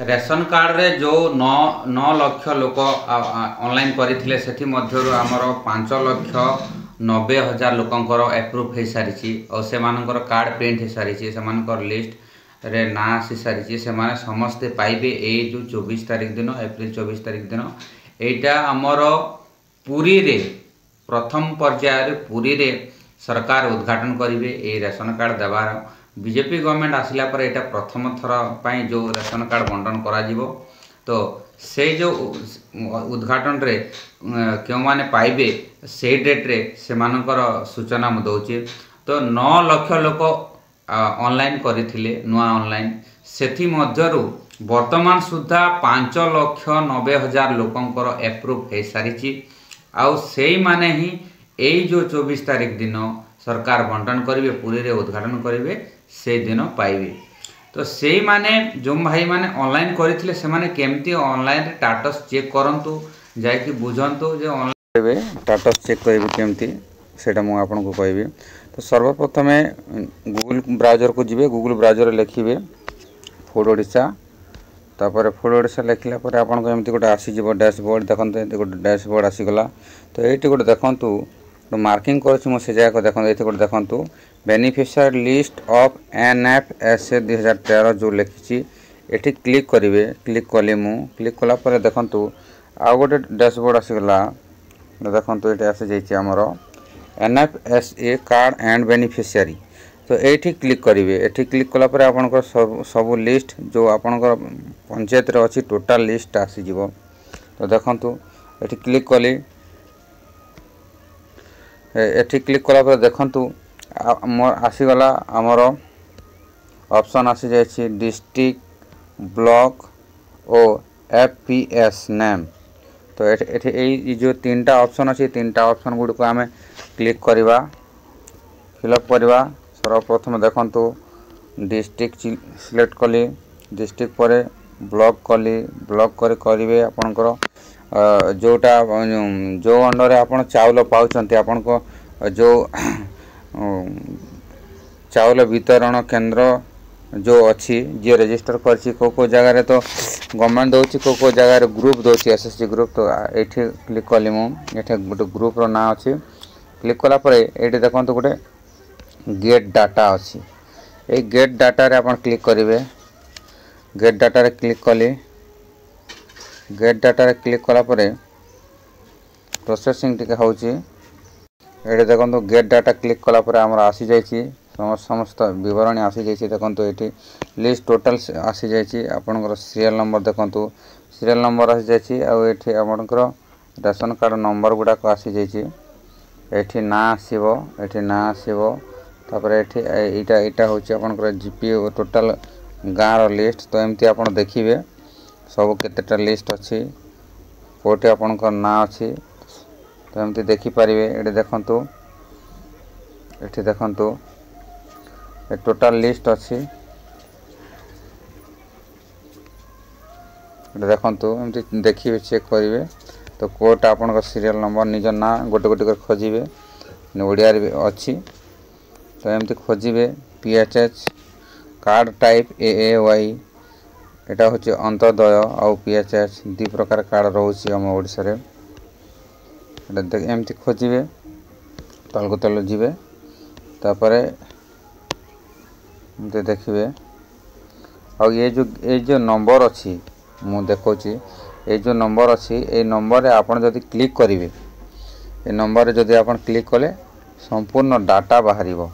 Ration card रे जो 9 लाख लोक ऑनलाइन करथिले सेठी मध्यरु हमर 5,90,000 लोकंकर एप्रूव हो सारी और से मानकर कार्ड प्रिंट हो सारी से मानकर लिस्ट रे ना आसी सारी से माने समस्ते पाइबे ए जो 24 तारिख दिन एप्रिल 24 तारिख दिन एटा हमर पुरी रे प्रथम पर्याय पुरी रे सरकार उद्घाटन करेंगे ए रेशन कार्ड देवार बीजेपी गवर्नमेंट आसिला पर एटा प्रथम थर पाई जो रेशन कार्ड बंटन करा जीवो तो से जो उद्घाटन रे क्यों माने पाइबे से डेट रे से मानकर सूचना मु दउची तो 9 लाख लोक ऑनलाइन करथिले नुआ ऑनलाइन सेथि मध्यरु वर्तमान सुधा 5,90,000 लोकंकर एप्रूव हो सारी आउ से माने ही एई जो 24 तारिख दिन सरकार बंटन करेंगे पुरी रे उद्घाटन करेंगे से दिन पाइबे तो से माने जो भाई माने ऑनलाइन करथिले से माने केमती ऑनलाइन स्टेटस चेक करंतु जाय कि बुझंतु जे ऑनलाइन स्टेटस चेक करेंगे केमती सेटा मु आपन को कहबी तो सर्वप्रथम गूगल ब्राउजर को जिवे गूगल ब्राउजर लिखिबे फूड ओडिशा तापर फूड ओडिशा लिखला पर आपन को एमती गोटे आसी जीवो डैशबोर्ड देखंते गोटे डैशबोर्ड आसी गला तो एटी गोटे देखंतु तो मार्किंग कर से जगह को देखो ये गोटे देखो बेनिफिशियरी लिस्ट ऑफ NFSA 2013 जो लिखी ये क्लिक करेंगे क्लिक कली मु क्लिक कलापर देखु आउ गोटे डैशबोर्ड आसीगला देखो ये आसी जामर NFSA कार्ड एंड बेनिफिशियरी तो ये क्लिक करेंगे ये क्लिक कलापर आपंकर सब लिस्ट जो आपंकर पंचायत रे अच्छी टोटाल लिस्ट आसीज तो देखु ये क्लिक कली एठी क्लिक कला पर देखंतु मोर आसीगला आमर ऑप्शन आसी जायछि डिस्ट्रिक्ट ब्लॉक ओ FPS नेम तो एठी जो तीनटा ऑप्शन अछि तीनटा ऑप्शन गुड को आमे क्लिक करबा फिलअप करबा सर्वप्रथम देखंतु डिस्ट्रिक्ट सिलेक्ट कली डिस्ट्रिक्ट पर ब्लॉक कली ब्लॉक करिवे आपनकर जोटा जो अंडर आपन चाउल पाउछंती आपन को जो चाउल वितरण केंद्र जो अच्छी जे रजिस्टर करछि को जगह रे तो गवर्नमेंट दोछि को जगह रे ग्रुप दोछि SSG ग्रुप तो एठी क्लिक कली मु एठी गोटे ग्रुप रो ना अछि क्लिक कला पर एठी देखंतु गोटे गेट डाटा अछि ए गेट डाटा रे आपन क्लिक करिवे गेट डाटा रे क्लिक कली गेट डाटा रे क्लिक कला परे प्रोसेसिंग टिके होउची एडे देखंतु गेट डाटा क्लिक कला परे हमर आसी जायछि समस्त विवरण आसी जायछि देखंतु एठी लिस्ट टोटल आसी जायछि आपनकर सीरियल नंबर देखंतु सीरियल नंबर आसी जायछि आ एठी आपनकर रेशन कार्ड नंबर गुडा को आसी जायछि एठी ना आसीबो एठी ना आसीबो तापर एठी एटा होउची आपनकर GP टोटल गाँव लिस्ट तो एमती आपन देखिबे सब केतेटा लिस्ट अच्छी कोटे आपनकर ना अच्छी तो एमती देखि पारिबे एटे देखंतु एठी देखंतु ए टोटल लिस्ट अच्छी एटे देखंतु एमती देखिबे चेक करिवे तो कोट आपनकर सीरियल नंबर निज ना गोटे गोटे कर खोजिबे ओडिया रे अच्छी तो एमती खोजिबे PHH कार्ड टाइप AAY एटा होचे अंतोदय और PHH दी प्रकार कार्ड रोचे हम ओडिसा रे एटा एमती खोजिबे तल को तल जिबे तापरे एमती देखिबे और ये जो नंबर अछि मु देखौची ये जो नंबर अछि ए नंबर रे आपण जदी क्लिक करिवे ए नंबर रे जदी आपण क्लिक कले संपूर्ण डाटा बाहरिबो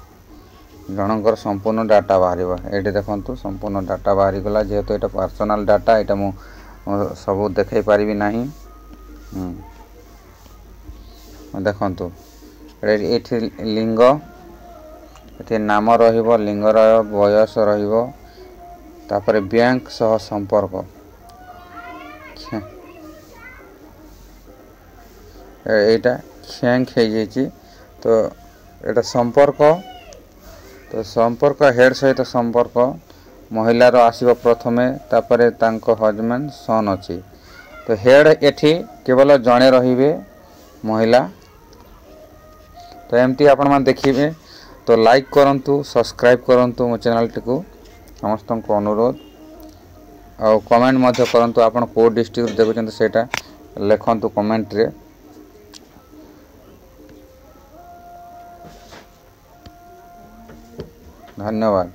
जनकर संपूर्ण डाटा बाहर ये देखो संपूर्ण डाटा बाहरी गला जेहेतु ये पर्सनल डाटा ये मु सब देखाई पारि ना देखु ये लिंग ये नाम रहिबो लिंग बयस रहिबो तापर बैंक सह संपर्क एटा खेंक हो जाइए तो एटा संपर्क तो संपर्क हेड सहित संपर्क महिला रो आसीबो प्रथमे तापरे तांको हजबैंड सन अछि तो हेड एठी केवल जणे रहिबे महिला तो एमती आपण मान देखिबे तो लाइक करंतु सब्सक्राइब करंतु मो चैनल टिको समस्त को अनुरोध ଆଉ କମେଣ୍ଟ ମଧ୍ୟ କରନ୍ତୁ ଆପଣ କେଉଁ ଡିଷ୍ଟ୍ରିକ୍ଟରୁ ଦେଖୁଛନ୍ତି ସେଇଟା ଲେଖନ୍ତୁ କମେଣ୍ଟରେ। ଧନ୍ୟବାଦ।